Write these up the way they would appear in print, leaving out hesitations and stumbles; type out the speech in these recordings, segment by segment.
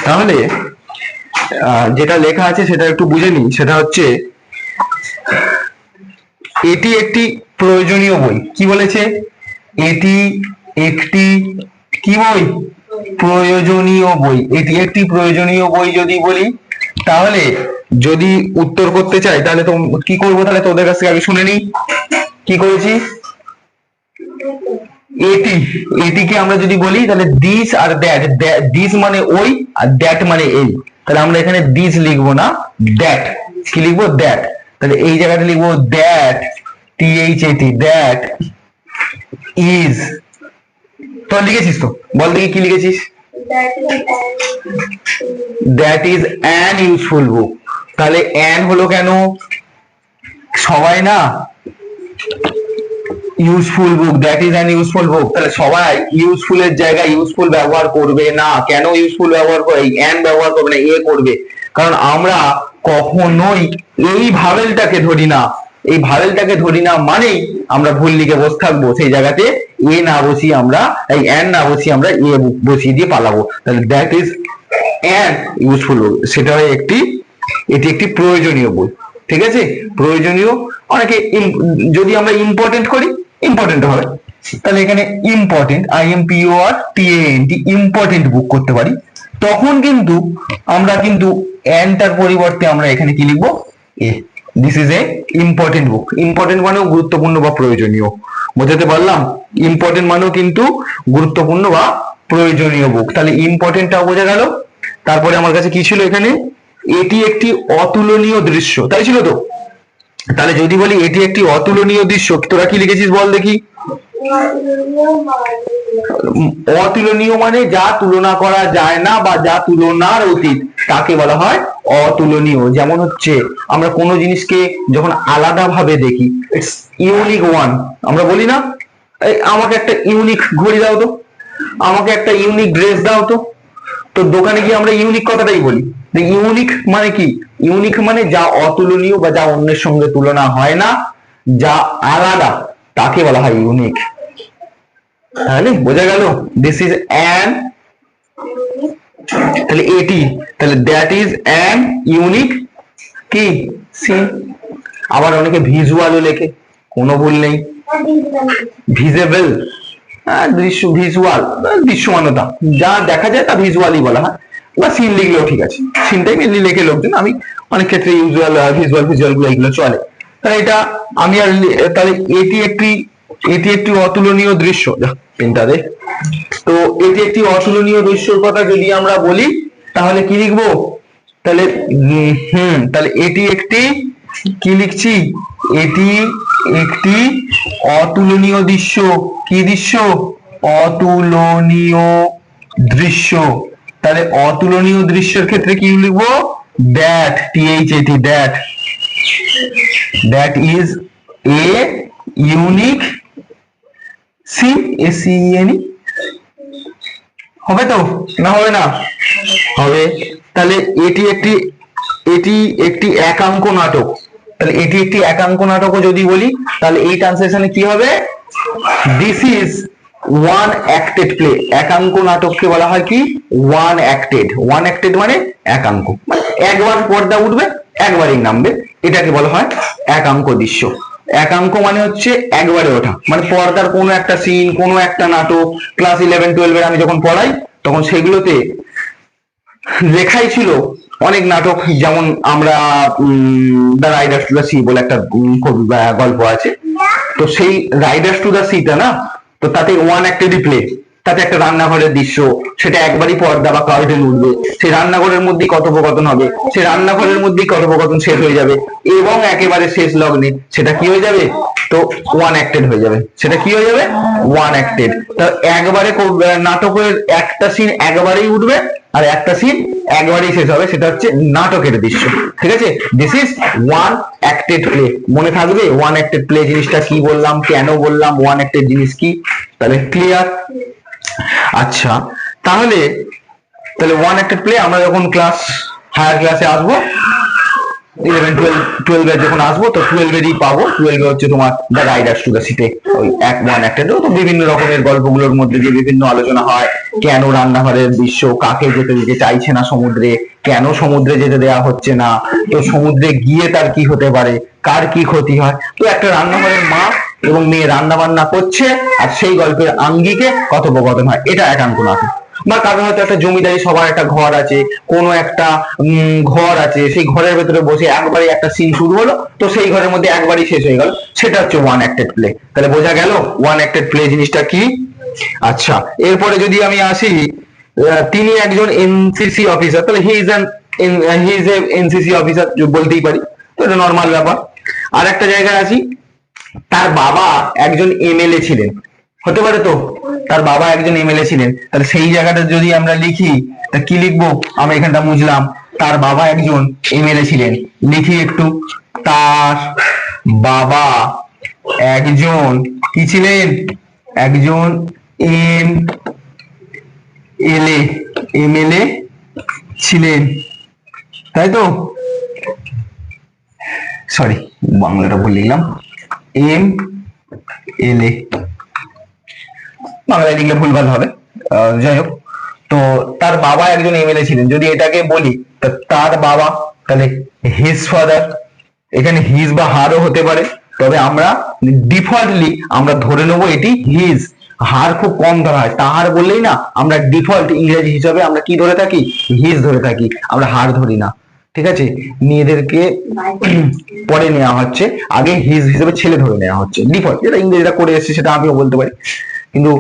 তাহলে যেটা লেখা আছে সেটা একটু বুঝে নিই। সেটা হচ্ছে এটি একটি প্রয়োজনীয় বই। কি বলেছে? এটি একটি কি বই? প্রয়োজনীয় বই। এটি একটি প্রয়োজনীয় বই যদি বলি, তাহলে যদি উত্তর করতে চাই তাহলে তো কি করবো? তাহলে তোদের কাছ থেকে আগে শুনে নিই কি করেছি। এটি, এটিকে আমরা যদি বলি তাহলে দিস আর দ্যাট, দিস মানে ওই আর দ্যাট মানে এই। তাহলে আমরা এখানে দিস লিখবো না, দ্যাট। কি লিখবো? দ্যাট। তাহলে এই জায়গাটা লিখবো দ্যাট, THAT, দ্যাট ইজ। তো লিখেছিস তো? বল দেখি কি লিখেছিস? That is an useful book. তাহলে অ্যান হলো কেন? সবাই না useful book, that is an useful book. তাহলে সবাই ইউজফুল এর জায়গায় ইউজফুল ব্যবহার করবে না। কেন ইউজফুল ব্যবহার করে? অ্যান ব্যবহার করবে না, এ করবে। কারণ আমরা কখনোই এই ভাবেলটাকে ধরি না। এই ভাবেলটাকে ধরি না মানেই আমরা ভুল লিখে বসে থাকবো। সেই জায়গাতে এ না বসিয়ে আমরা, এই অ্যান না বসিয়ে আমরা এ বসিয়ে দিয়ে পালাবো। তাহলে দ্যাট ইজ অ্যান ইউজফুল বুক, সেটা হয় একটি, এটি একটি প্রয়োজনীয় বই। ঠিক আছে? প্রয়োজনীয়। অনেকে যদি আমরা ইম্পর্টেন্ট করি, ইম্পর্টেন্ট হবে। তাহলে এখানে ইম্পর্টেন্ট, IMPORTANT, ইম্পর্টেন্ট বুক করতে পারি। তখন কিন্তু আমরা কিন্তু অ্যানটার পরিবর্তে আমরা এখানে কি লিখবো? A. This is a important book. Important মানেও গুরুত্বপূর্ণ বা প্রয়োজনীয়। বোঝাতে পারলাম? ইম্পর্টেন্ট মানেও কিন্তু গুরুত্বপূর্ণ বা প্রয়োজনীয় বুক। তাহলে ইম্পর্টেন্টটাও বোঝা গেল। তারপরে আমার কাছে কি ছিল এখানে? এটি একটি অতুলনীয় দৃশ্য, তাই ছিল তো? তাহলে যদি বলি এটি একটি অতুলনীয় দৃশ্য, তোরা কি লিখেছিস বল দেখি? অতুলনীয় মানে যা তুলনা করা যায় না বা যা তুলনার অতীত, তাকে বলা হয় অতুলনীয়। যেমন হচ্ছে আমরা কোনো জিনিসকে যখন আলাদা ভাবে দেখি, ইটস ইউনিক ওয়ান। আমরা বলি না, আমাকে একটা ইউনিক ঘড়ি দাও তো, আমাকে একটা ইউনিক ড্রেস দাও তো। তো দোকানে গিয়ে আমরা ইউনিক কথাটাই বলি। ইউনিক মানে কি? ইউনিক মানে যা অতুলনীয় বা যা অন্যের সঙ্গে তুলনা হয় না, যা আলাদা, তাকে বলা হয় ইউনিক। তাহলে বোঝা গেল? দিস ইজ অ্যান, তাহলে এটি, তাহলে দ্যাট ইজ অ্যান ইউনিক কি সিন। আবার অনেকে ভিজুয়ালও লেখে, কোনো ভুল নেই। ভিজেবল, দৃশ্য, ভিজুয়াল দৃশ্যমানতা, যা দেখা যায় তা ভিজুয়ালই বলা হয়। বা সিন লিখলেও ঠিক আছে, সিনটাই মেনলি লেখে লোকজন। আমি অনেক ক্ষেত্রে ইউজুয়াল, ভিজুয়াল গুলো এগুলো চলে। তাহলে এটা আমি আর তাহলে এটি একটি অতুলনীয় দৃশ্য। পেনটা দে। তো এটি একটি অতুলনীয় দৃশ্যর কথা যদি আমরা বলি তাহলে কি লিখবো? তাহলে তাহলে এটি একটি, কি লিখছি? এটি একটি অতুলনীয় দৃশ্য। কি দৃশ্য? অতুলনীয় দৃশ্য। তাহলে অতুলনীয় দৃশ্যের ক্ষেত্রে কি লিখবো? That, THAT, that, that is a unique SEN। হবে তো না হবে না? হবে। তাহলে এটি একটি একাঙ্ক নাটক। তাহলে এটি একটি একাঙ্ক নাটকও যদি বলি তাহলে এই ট্রান্সলেশনে কি হবে? This is one acted play. একাঙ্ক নাটককে বলা হয় কি? One acted. ওয়ান অ্যাক্টেড মানে একাঙ্ক, মানে একবার পর্দা উঠবে একবারই নামবে, এটাকে বলা হয় একাঙ্ক দৃশ্য। একাঙ্ক মানে হচ্ছে একবারে ওঠা, মানে পর্দার কোনো একটা সিন, কোনো একটা নাটক। ক্লাস 11-12 আমি যখন পড়াই তখন সেগুলোতে লেখাই ছিল অনেক নাটক। যেমন আমরা the Riders to the sea বলে একটা গল্প আছে। তো সেই রাইডার্স টু দ্য সিটা না, তো তাতে ওয়ান অ্যাক্টেডই প্লে। তাতে একটা রান্নাঘরের দৃশ্য, সেটা একবারই পর্দা বা কার্টেন উঠবে, সেই রান্নাঘরের মধ্যেই কথোপকথন হবে, সেই রান্নাঘরের মধ্যেই কথোপকথন শেষ হয়ে যাবে, এবং একেবারে শেষ লগ্নে সেটা কি হয়ে যাবে? তো ওয়ান অ্যাক্টেড হয়ে যাবে। সেটা কি হয়ে যাবে? One acted. তো একবারে নাটকের একটা সিন একবারেই উঠবে আর একটা সিন একবারেই শেষ হবে, সেটা হচ্ছে নাটকের দৃশ্য। ঠিক আছে? This is one acted play. মনে থাকবে ওয়ান অ্যাক্টেড প্লে জিনিসটা কি বললাম, কেন বললাম, ওয়ান অ্যাক্টেড জিনিস কি? তাহলে ক্লিয়ার? আচ্ছা, তাহলে ওয়ান অ্যাক্টেড প্লে আমরা যখন ক্লাস হায়ার ক্লাসে আসবো 11 12 যখন আসবো তো 12 পাবো। 12 হচ্ছে তোমার দ্য রাইডার্স টু দ্য সিতে, ওই এক ওয়ান একটা তো বিভিন্ন রকমের গল্পগুলোর মধ্যে যে বিভিন্ন আলোচনা হয়, কেন রান্নাঘরের দৃশ্য, কাকে যেতে দিতে চাইছে না সমুদ্রে, কেন সমুদ্রে যেতে দেওয়া হচ্ছে না, তো সমুদ্রে গিয়ে তার কি হতে পারে, কার কি ক্ষতি হয়। তো একটা রান্নাঘরের মা এবং মেয়ে রান্না বান্না করছে আর সেই গল্পের আঙ্গিকে কথোপকথন হয়, এটা একাঙ্ক নাটক। বা কারণ হয়তো একটা জমিদারি সবার একটা ঘর আছে, কোনো একটা ঘর আছে, সেই ঘরের ভেতরে বসে একবারই একটা সিন শুরু হলো, তো সেই ঘরের মধ্যে একবারই শেষ হয়ে গেল, সেটা হচ্ছে ওয়ান অ্যাক্টেড প্লে। তাহলে বোঝা গেল ওয়ান অ্যাক্টেড প্লে জিনিসটা কি। আচ্ছা, এরপরে যদি আমি আসি, তিনি একজন এনসিসি অফিসার, তাহলে he is a NCC officer বলতেই পারি, তো এটা নর্মাল ব্যাপার। আর একটা জায়গায় আসি, তার বাবা একজন এমএলএ ছিলেন, হতে পারে তো তার বাবা একজন এমএলএ ছিলেন, তাহলে সেই জায়গাটা যদি আমরা লিখি তা কি লিখবো, আমরা এখানটা বুঝলাম তার বাবা একজন এমএলএ ছিলেন, লিখি একটু, তার বাবা একজন কি ছিলেন, একজন এমএলএ ছিলেন, তাই তো, সরি বাংলাটা ভুল লিখলাম, এমএলএ বাংলায় লিখলে ভুলভাল হবে, যাই হোক। তো তার বাবা একজন এমএলএ ছিলেন, যদি এটাকে বলি তার বাবা, তাহলে হিজ ফাদার, এখানে হিজ বা হারও হতে পারে, তবে আমরা ডিফল্টলি আমরা ধরে নেবো এটি হিজ। হার খুব কম ধরা হয়, তাহার বললেই না আমরা ডিফল্ট ইংরেজি হিসাবে আমরা কি ধরে থাকি, হিজ ধরে থাকি, আমরা হার ধরি না। ঠিক আছে, মেয়েদেরকে পরে নেওয়া হচ্ছে, আগে হিজ হিসেবে ছেলে ধরে নেওয়া হচ্ছে ডিফল্ট, যেটা ইংরেজিরা করে এসেছে সেটা আমিও বলতে পারি। কিন্তু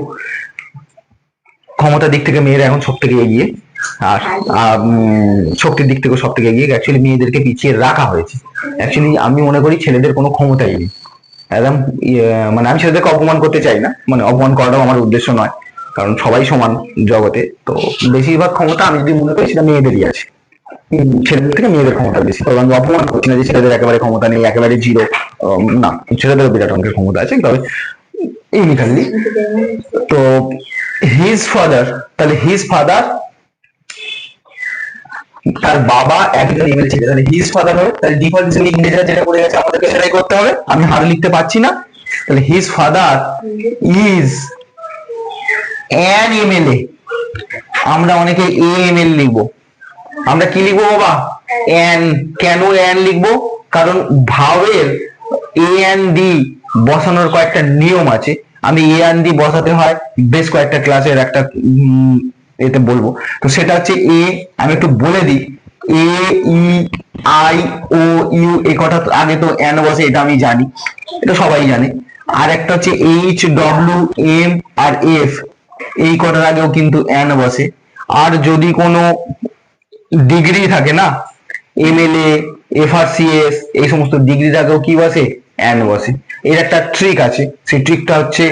ক্ষমতার দিক থেকে মেয়েরা এখন সব থেকে এগিয়ে, আর শক্তির দিক থেকে সব থেকে এগিয়ে, অ্যাকচুয়ালি মেয়েদেরকে পিছিয়ে রাখা হয়েছে। অ্যাকচুয়ালি আমি মনে করি ছেলেদের কোনো ক্ষমতাই নেই একদম, মানে আমি ছেলেদেরকে অপমান করতে চাই না, মানে অপমান করাটাও আমার উদ্দেশ্য নয়, কারণ সবাই সমান জগতে, তো বেশিরভাগ ক্ষমতা আমি যদি মনে করি সেটা মেয়েদেরই আছে, ছেলেদের থেকে মেয়েদের ক্ষমতা বেশি। তবে আমি অপমান করছি না যে ছেলেদের একেবারে ক্ষমতা নেই, একেবারে জিরো, না, ছেলেদেরও বিরাট অঙ্কের ক্ষমতা আছে, তবে ইউনিকালি। তো হিজ ফাদার, তাহলে হিজ ফাদার, তার বাবা একজন এমএলএ ছিলেন, তাহলে হিজ ফাদার হবে, তাহলে ডিফল্ট হিসেবে ইংরেজিরা যেটা করে গেছে আমাদেরকে সেটাই করতে হবে, আমি হার লিখতে পারছি না, তাহলে his father is an MLA, আমরা অনেকে এএমএল লিখবো, আমরা কি লিখবো বাবা, অ্যান। কেন অ্যান লিখবো, কারণ ভাওয়ের এ এন ডি বসানোর কয়েকটা নিয়ম আছে, আমি এ এন ডি বসাতে হয় বেশ কয়েকটা ক্লাসের একটা এতে বলবো, তো সেটা হচ্ছে এ, আমি একটু বলে দিই, এ ই আই ও ইউ, এই কটা আগে তো এন বসে, এটা আমি জানি, এটা সবাই জানে। আর একটা হচ্ছে H W M R F, এই কটার আগেও কিন্তু এন বসে। আর যদি কোনো ডিগ্রি থাকে না, এমএলএ এফআরসিএস, এই সমস্ত ডিগ্রির আগেও কি বসে, এন বসে। এর একটা ট্রিক আছে, সেই ট্রিকটা হচ্ছে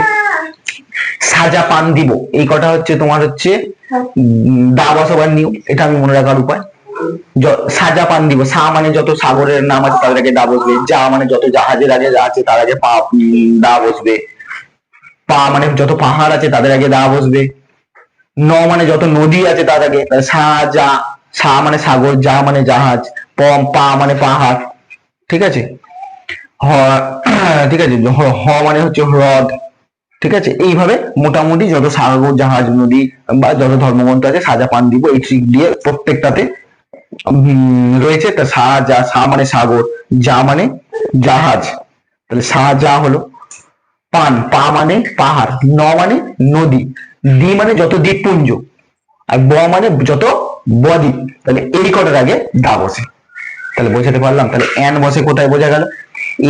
সাজা পান দিব, এই কটা হচ্ছে তোমার হচ্ছে দা বসাবার নিয়ম, এটা আমি মনে রাখার উপায়। সাজা পান দিব, সা মানে যত সাগরের নাম আছে তাদের আগে দা বসবে, যা মানে যত জাহাজের আগে আছে তার আগে পা দা বসবে, পা মানে যত পাহাড় আছে তাদের আগে দা বসবে, ন মানে যত নদী আছে তার আগে, সা যা, সা মানে সাগর, যা মানে জাহাজ, পা মানে পাহাড়, ঠিক আছে, হ ঠিক আছে, হ মানে হচ্ছে হ্রদ, ঠিক আছে। এইভাবে মোটামুটি যত সাগর জাহাজ নদী বা যত ধর্মগ্রন্থ আছে সাজা পান দিব, এই ট্রিক দিয়ে প্রত্যেকটাতে রয়েছে। তা সা মানে সাগর, যা মানে জাহাজ, তাহলে সা যা হলো, পান, পা মানে পাহাড়, ন মানে নদী, দ্বীপ মানে যত দ্বীপপুঞ্জ, আর ব মানে যত বদ্বীপ, তাহলে এই কটার আগে দা বসে। তাহলে বোঝাতে পারলাম, তাহলে এন বসে কোথায়, বোঝা গেল,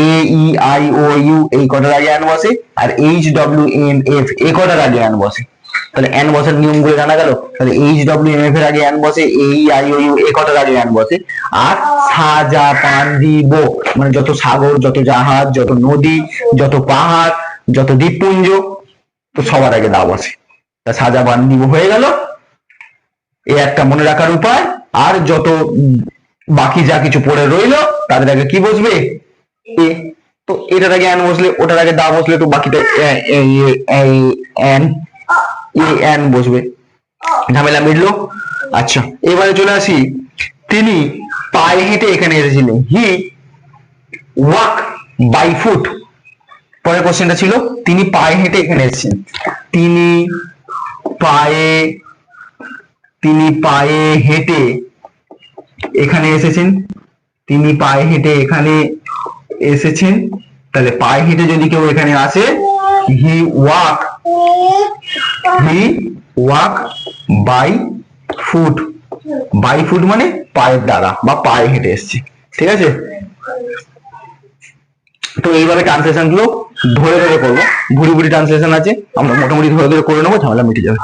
এ ই আই ও ইউ এই কটার আগে এন বসে, আর এইচ ডব্লিউ এম এফ এই কটার আগে এন বসে। তাহলে এন বসার নিয়মগুলো জানা গেল, তাহলে এইচ ডব্লিউ এম এফ এর আগে এন বসে, এ ই আই ও ইউ এই কটার আগে এন বসে, আর সাজা পান দিব মানে যত সাগর, যত জাহাজ, যত নদী, যত পাহাড়, যত দ্বীপপুঞ্জ, তো সবার আগে দা বসে। তা সাজা পান দিব হয়ে গেল, এ একটা মনে রাখার উপায়। আর যত বাকি যা কিছু পড়ে রইলো তাদের আগে কি বসবে, এ, তো এটার আগে এন বসলে ওটার আগে দা বসলে তো বাকিটা এন বসবে, ঝামেলা মিটলো। আচ্ছা, এবারে চলে আসি, তিনি পায়ে হেঁটে এখানে এসেছিলেন। He walk by foot. পরের কোশ্চেনটা ছিল তিনি পায়ে হেঁটে এখানে এসেছেন। তিনি পায়ে হেঁটে এখানে এসেছেন। তিনি পায়ে হেঁটে এখানে এসেছেন। তাহলে পায়ে হেঁটে যদি কেউ এখানে আসে, he walk by foot. By foot মানে পায়ের দ্বারা বা পায়ে হেঁটে এসছে। ঠিক আছে, তো এইভাবে ট্রান্সলেশন গুলো ধরে ধরে করবো। ভুরি ভুরি ট্রান্সলেশন আছে, আমরা মোটামুটি ধরে ধরে করে নেবো, ঝামেলা মিটে যাবে।